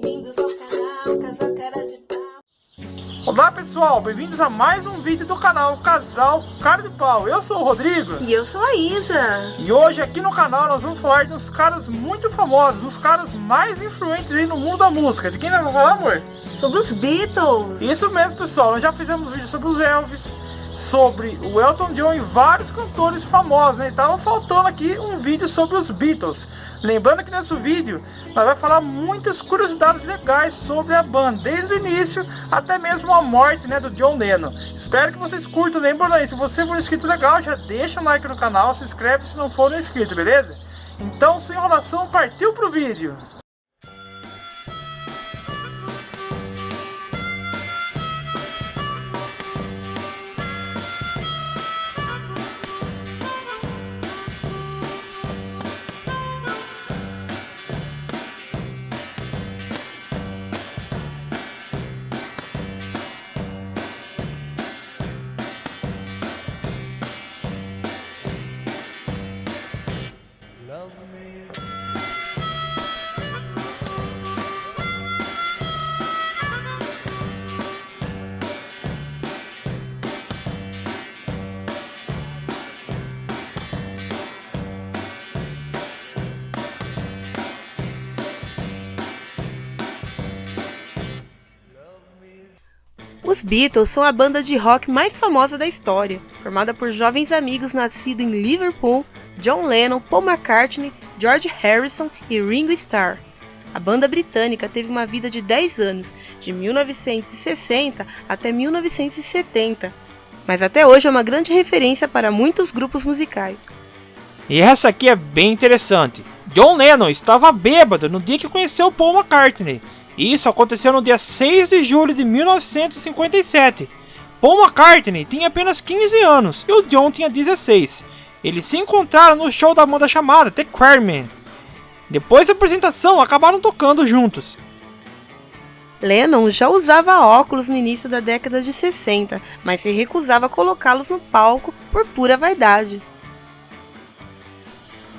bem-vindos ao canal Casal Cara de Pau. Olá pessoal, bem-vindos a mais um vídeo do canal Casal Cara de Pau. Eu sou o Rodrigo. E eu sou a Isa. E hoje aqui no canal nós vamos falar de uns caras muito famosos, os caras mais influentes aí no mundo da música. De quem nós vamos falar, amor? Sobre os Beatles. Isso mesmo, pessoal, nós já fizemos vídeo sobre os Elvis, sobre o Elton John e vários cantores famosos, né? E tava faltando aqui um vídeo sobre os Beatles. Lembrando que nesse vídeo nós vamos falar muitas curiosidades legais sobre a banda, desde o início até mesmo a morte, né, do John Lennon. Espero que vocês curtam. Lembrando aí, se você for inscrito legal, já deixa um like no canal, se inscreve se não for inscrito, beleza? Então, sem enrolação, partiu pro vídeo! Os Beatles são a banda de rock mais famosa da história, formada por jovens amigos nascidos em Liverpool, John Lennon, Paul McCartney, George Harrison e Ringo Starr. A banda britânica teve uma vida de 10 anos, de 1960 até 1970, mas até hoje é uma grande referência para muitos grupos musicais. E essa aqui é bem interessante. John Lennon estava bêbado no dia que conheceu Paul McCartney. Isso aconteceu no dia 6 de julho de 1957. Paul McCartney tinha apenas 15 anos e o John tinha 16. Eles se encontraram no show da banda chamada The Quarrymen. Depois da apresentação, acabaram tocando juntos. Lennon já usava óculos no início da década de 60, mas se recusava a colocá-los no palco por pura vaidade.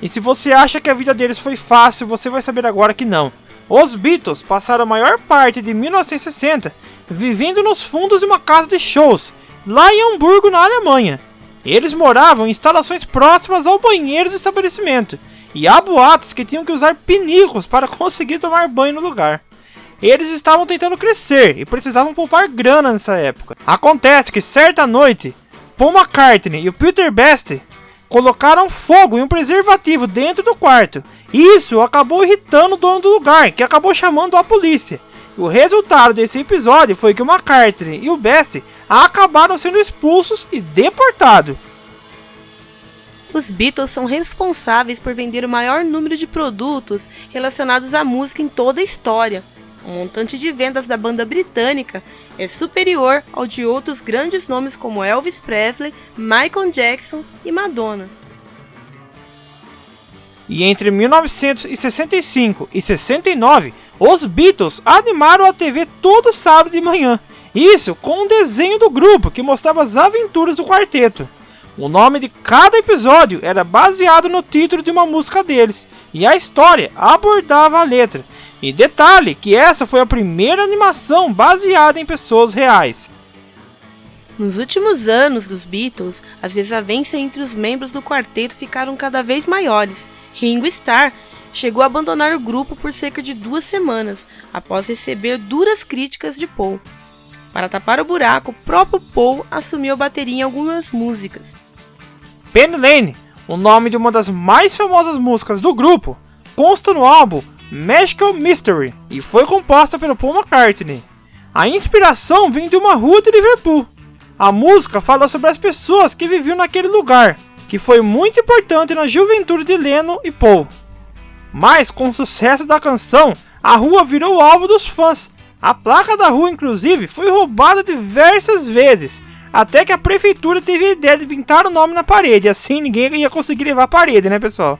E se você acha que a vida deles foi fácil, você vai saber agora que não. Os Beatles passaram a maior parte de 1960 vivendo nos fundos de uma casa de shows, lá em Hamburgo, na Alemanha. Eles moravam em instalações próximas ao banheiro do estabelecimento, e há boatos que tinham que usar pinicos para conseguir tomar banho no lugar. Eles estavam tentando crescer e precisavam poupar grana nessa época. Acontece que certa noite, Paul McCartney e o Peter Best colocaram fogo em um preservativo dentro do quarto. Isso acabou irritando o dono do lugar, que acabou chamando a polícia. O resultado desse episódio foi que o McCartney e o Best acabaram sendo expulsos e deportados. Os Beatles são responsáveis por vender o maior número de produtos relacionados à música em toda a história. O montante de vendas da banda britânica é superior ao de outros grandes nomes como Elvis Presley, Michael Jackson e Madonna. E entre 1965 e 69, os Beatles animaram a TV todo sábado de manhã. Isso com um desenho do grupo que mostrava as aventuras do quarteto. O nome de cada episódio era baseado no título de uma música deles, e a história abordava a letra. E detalhe que essa foi a primeira animação baseada em pessoas reais. Nos últimos anos dos Beatles, as desavenças entre os membros do quarteto ficaram cada vez maiores. Ringo Starr chegou a abandonar o grupo por cerca de 2 semanas, após receber duras críticas de Paul. Para tapar o buraco, o próprio Paul assumiu a bateria em algumas músicas. Penny Lane, o nome de uma das mais famosas músicas do grupo, consta no álbum Magical Mystery e foi composta pelo Paul McCartney. A inspiração vem de uma rua de Liverpool. A música fala sobre as pessoas que viviam naquele lugar, que foi muito importante na juventude de Lennon e Paul. Mas com o sucesso da canção, a rua virou alvo dos fãs. A placa da rua, inclusive, foi roubada diversas vezes, até que a prefeitura teve a ideia de pintar o nome na parede, assim ninguém ia conseguir levar a parede, né, pessoal?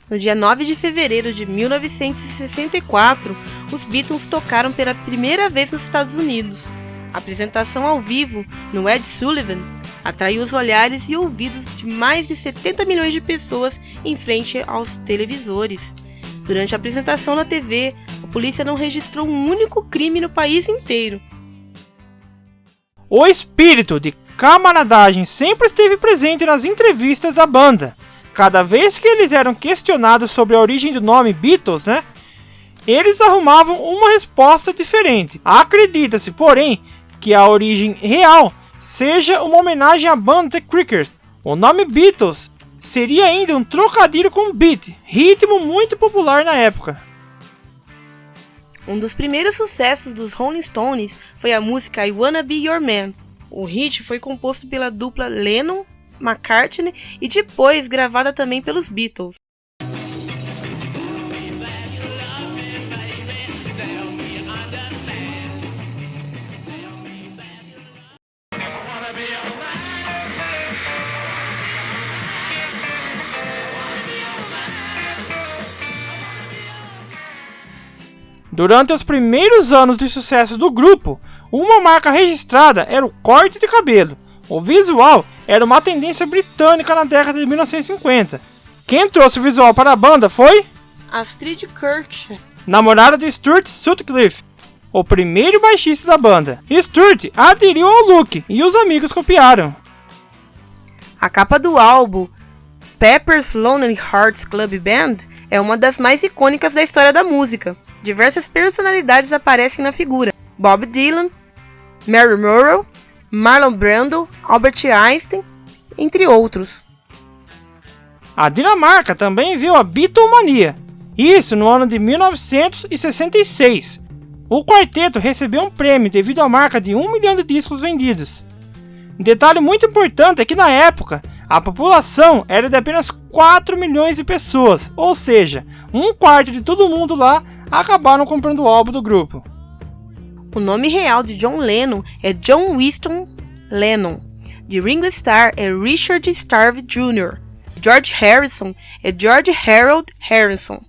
No dia 9 de fevereiro de 1964, os Beatles tocaram pela primeira vez nos Estados Unidos. A apresentação ao vivo no Ed Sullivan Atraiu os olhares e ouvidos de mais de 70 milhões de pessoas em frente aos televisores. Durante a apresentação na TV, a polícia não registrou um único crime no país inteiro. O espírito de camaradagem sempre esteve presente nas entrevistas da banda. Cada vez que eles eram questionados sobre a origem do nome Beatles, eles arrumavam uma resposta diferente. Acredita-se, porém, que a origem real seja uma homenagem à banda The Crickers. O nome Beatles seria ainda um trocadilho com beat, ritmo muito popular na época. Um dos primeiros sucessos dos Rolling Stones foi a música I Wanna Be Your Man. O hit foi composto pela dupla Lennon-McCartney e depois gravada também pelos Beatles. Durante os primeiros anos de sucesso do grupo, uma marca registrada era o corte de cabelo. O visual era uma tendência britânica na década de 1950. Quem trouxe o visual para a banda foi Astrid Kirch, namorada de Stuart Sutcliffe, o primeiro baixista da banda. Stuart aderiu ao look e os amigos copiaram. A capa do álbum Pepper's Lonely Hearts Club Band é uma das mais icônicas da história da música. Diversas personalidades aparecem na figura: Bob Dylan, Mary Monroe, Marlon Brando, Albert Einstein, entre outros. A Dinamarca também viu a Beatlemania, isso no ano de 1966. O quarteto recebeu um prêmio devido à marca de 1 milhão de discos vendidos. Um detalhe muito importante é que na época, a população era de apenas 4 milhões de pessoas, ou seja, um quarto de todo mundo lá acabaram comprando o álbum do grupo. O nome real de John Lennon é John Winston Lennon. De Ringo Starr é Richard Starr Jr. George Harrison é George Harold Harrison.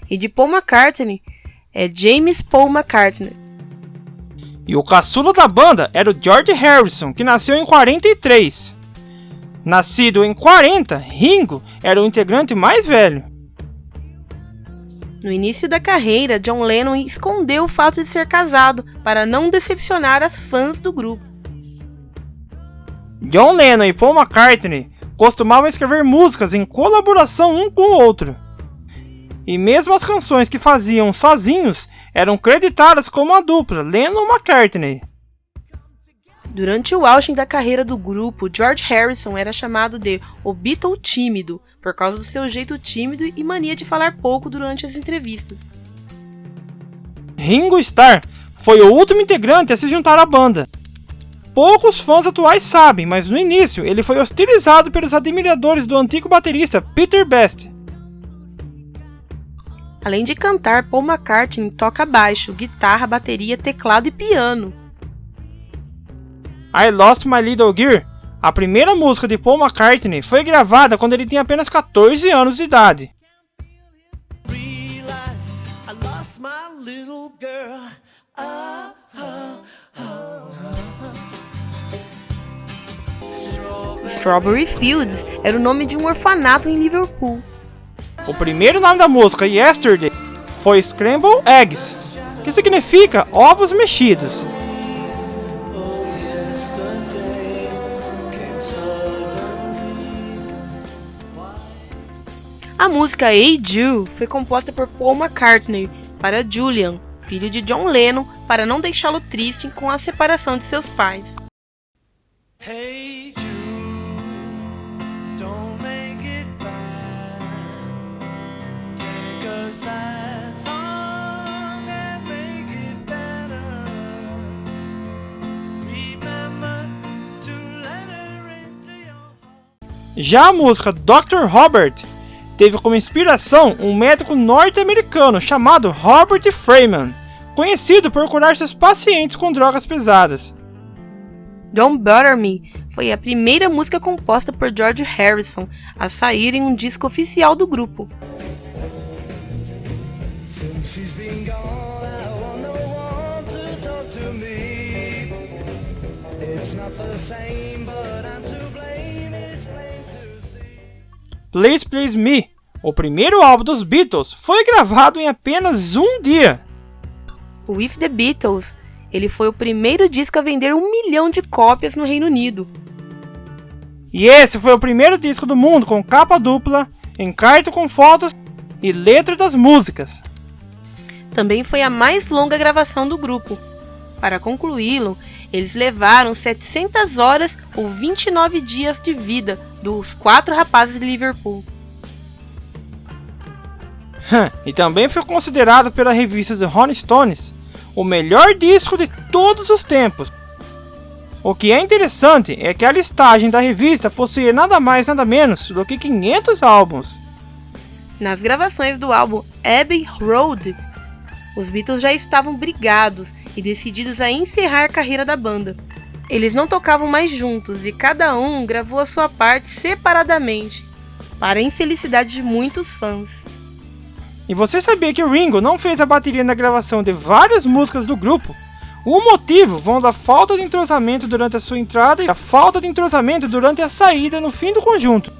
E de Paul McCartney é James Paul McCartney. E o caçula da banda era o George Harrison, que nasceu em 43. Nascido em 40, Ringo era o integrante mais velho. No início da carreira, John Lennon escondeu o fato de ser casado para não decepcionar as fãs do grupo. John Lennon e Paul McCartney costumavam escrever músicas em colaboração um com o outro. E mesmo as canções que faziam sozinhos eram creditadas como a dupla Lennon-McCartney. Durante o auge da carreira do grupo, George Harrison era chamado de o Beatle tímido, por causa do seu jeito tímido e mania de falar pouco durante as entrevistas. Ringo Starr foi o último integrante a se juntar à banda. Poucos fãs atuais sabem, mas no início ele foi hostilizado pelos admiradores do antigo baterista Peter Best. Além de cantar, Paul McCartney toca baixo, guitarra, bateria, teclado e piano. I Lost My Little Girl, a primeira música de Paul McCartney, foi gravada quando ele tinha apenas 14 anos de idade. Strawberry Fields era o nome de um orfanato em Liverpool. O primeiro nome da música, Yesterday, foi Scrambled Eggs, que significa ovos mexidos. A música Hey Jude foi composta por Paul McCartney para Julian, filho de John Lennon, para não deixá-lo triste com a separação de seus pais. Hey Jude, don't make it bad. Take a sad song and make it better. Remember to let her into your heart. Já a música Dr. Robert teve como inspiração um médico norte-americano chamado Robert Freeman, conhecido por curar seus pacientes com drogas pesadas. Don't Bother Me foi a primeira música composta por George Harrison a sair em um disco oficial do grupo. It's not the same, but I'm too Please Please Me, o primeiro álbum dos Beatles, foi gravado em apenas um dia. O With the Beatles, ele foi o primeiro disco a vender 1 milhão de cópias no Reino Unido. E esse foi o primeiro disco do mundo com capa dupla, encarte com fotos e letra das músicas. Também foi a mais longa gravação do grupo. Para concluí-lo, eles levaram 700 horas ou 29 dias de vida dos 4 rapazes de Liverpool. E também foi considerado pela revista The Rolling Stones o melhor disco de todos os tempos. O que é interessante é que a listagem da revista possuía nada mais nada menos do que 500 álbuns. Nas gravações do álbum Abbey Road, os Beatles já estavam brigados e decididos a encerrar a carreira da banda. Eles não tocavam mais juntos e cada um gravou a sua parte separadamente, para a infelicidade de muitos fãs. E você sabia que o Ringo não fez a bateria na gravação de várias músicas do grupo? O motivo vão da falta de entrosamento durante a sua entrada e a falta de entrosamento durante a saída no fim do conjunto.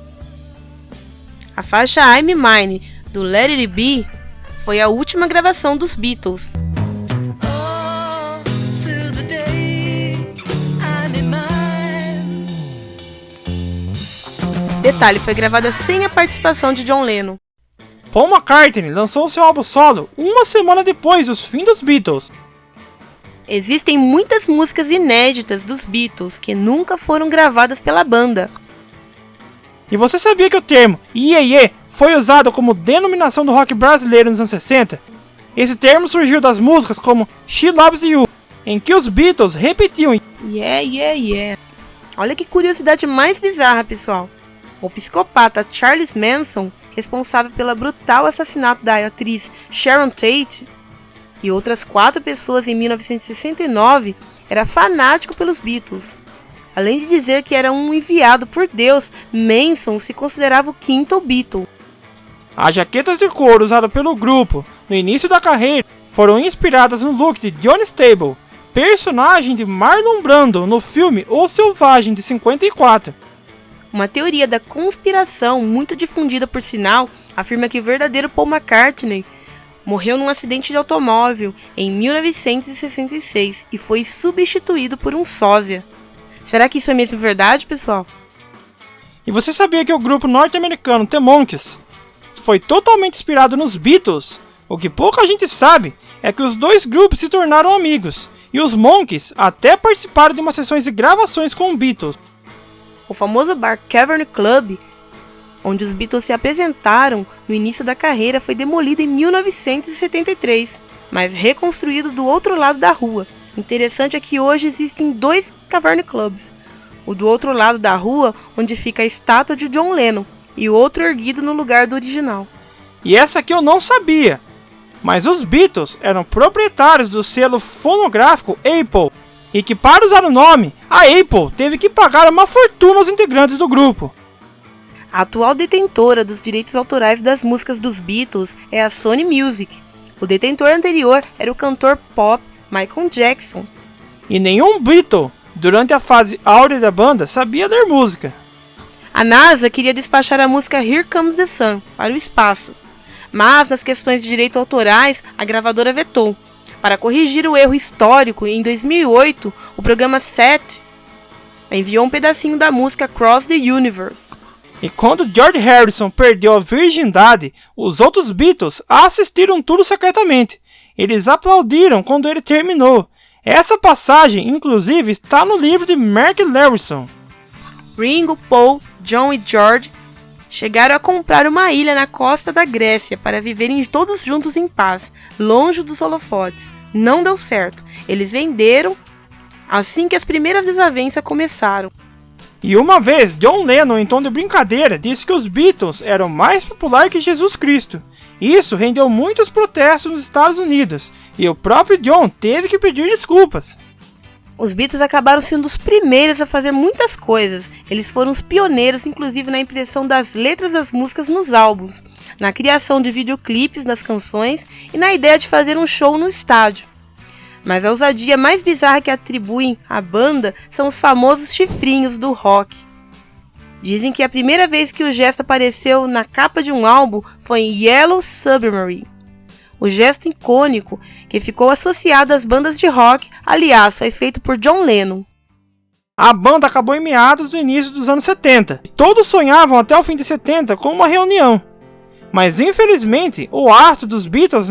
A faixa I'm Mine, do Let It Be, foi a última gravação dos Beatles. All through the day, I'm in mine. Detalhe, foi gravada sem a participação de John Lennon. Paul McCartney lançou seu álbum solo uma semana depois do fim dos Beatles. Existem muitas músicas inéditas dos Beatles que nunca foram gravadas pela banda. E você sabia que o termo "Iê Iê" foi usado como denominação do rock brasileiro nos anos 60? Esse termo surgiu das músicas como She Loves You, em que os Beatles repetiam Yeah, yeah, yeah. Olha que curiosidade mais bizarra, pessoal. O psicopata Charles Manson, responsável pelo brutal assassinato da atriz Sharon Tate e outras 4 pessoas em 1969, era fanático pelos Beatles. Além de dizer que era um enviado por Deus, Manson se considerava o 5º Beatle. As jaquetas de couro usadas pelo grupo no início da carreira foram inspiradas no look de John Stable, personagem de Marlon Brando no filme O Selvagem de 54. Uma teoria da conspiração muito difundida por sinal afirma que o verdadeiro Paul McCartney morreu num acidente de automóvel em 1966 e foi substituído por um sósia. Será que isso é mesmo verdade, pessoal? E você sabia que o grupo norte-americano The Monkees foi totalmente inspirado nos Beatles? O que pouca gente sabe é que os dois grupos se tornaram amigos, e os Monkees até participaram de umas sessões de gravações com os Beatles. O famoso bar Cavern Club, onde os Beatles se apresentaram no início da carreira, foi demolido em 1973, mas reconstruído do outro lado da rua. Interessante é que hoje existem 2 Cavern Clubs, o do outro lado da rua, onde fica a estátua de John Lennon, e o outro erguido no lugar do original. E essa aqui eu não sabia, mas os Beatles eram proprietários do selo fonográfico Apple, e que para usar o nome, a Apple teve que pagar uma fortuna aos integrantes do grupo. A atual detentora dos direitos autorais das músicas dos Beatles é a Sony Music. O detentor anterior era o cantor pop Michael Jackson. E nenhum Beatle, durante a fase áurea da banda, sabia ler música. A NASA queria despachar a música Here Comes the Sun para o espaço, mas nas questões de direitos autorais a gravadora vetou. Para corrigir o erro histórico, em 2008, o programa SET enviou um pedacinho da música Cross the Universe. E quando George Harrison perdeu a virgindade, os outros Beatles assistiram tudo secretamente. Eles aplaudiram quando ele terminou. Essa passagem, inclusive, está no livro de Mark Levinson. Ringo, Paul, John e George chegaram a comprar uma ilha na costa da Grécia para viverem todos juntos em paz, longe dos holofotes. Não deu certo. Eles venderam assim que as primeiras desavenças começaram. E uma vez, John Lennon, em tom de brincadeira, disse que os Beatles eram mais populares que Jesus Cristo. Isso rendeu muitos protestos nos Estados Unidos, e o próprio John teve que pedir desculpas. Os Beatles acabaram sendo os primeiros a fazer muitas coisas. Eles foram os pioneiros, inclusive na impressão das letras das músicas nos álbuns, na criação de videoclipes das canções e na ideia de fazer um show no estádio. Mas a ousadia mais bizarra que atribuem à banda são os famosos chifrinhos do rock. Dizem que a primeira vez que o gesto apareceu na capa de um álbum foi em Yellow Submarine. O gesto icônico que ficou associado às bandas de rock, aliás, foi feito por John Lennon. A banda acabou em meados do início dos anos 70. Todos sonhavam até o fim de 70 com uma reunião. Mas infelizmente, o astro dos Beatles,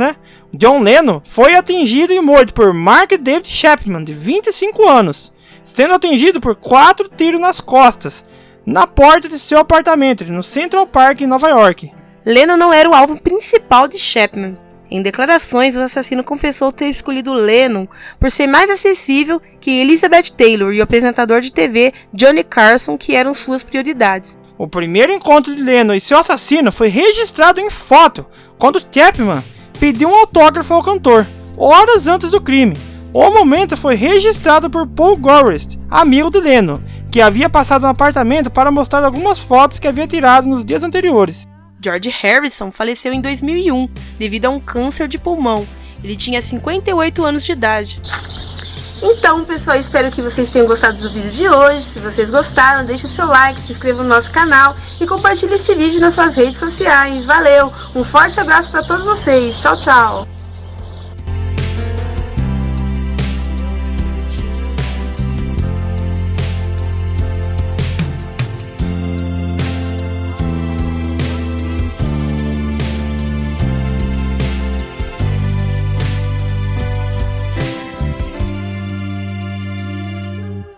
John Lennon, foi atingido e morto por Mark David Chapman, de 25 anos, sendo atingido por 4 tiros nas costas, na porta de seu apartamento no Central Park, em Nova York. Lennon não era o alvo principal de Chapman. Em declarações, o assassino confessou ter escolhido Lennon por ser mais acessível que Elizabeth Taylor e o apresentador de TV Johnny Carson, que eram suas prioridades. O primeiro encontro de Lennon e seu assassino foi registrado em foto, quando Chapman pediu um autógrafo ao cantor, horas antes do crime. O momento foi registrado por Paul Gorrist, amigo de Lennon, que havia passado no apartamento para mostrar algumas fotos que havia tirado nos dias anteriores. George Harrison faleceu em 2001 devido a um câncer de pulmão. Ele tinha 58 anos de idade. Então, pessoal, espero que vocês tenham gostado do vídeo de hoje. Se vocês gostaram, deixe o seu like, se inscreva no nosso canal e compartilhe este vídeo nas suas redes sociais. Valeu! Um forte abraço para todos vocês. Tchau, tchau!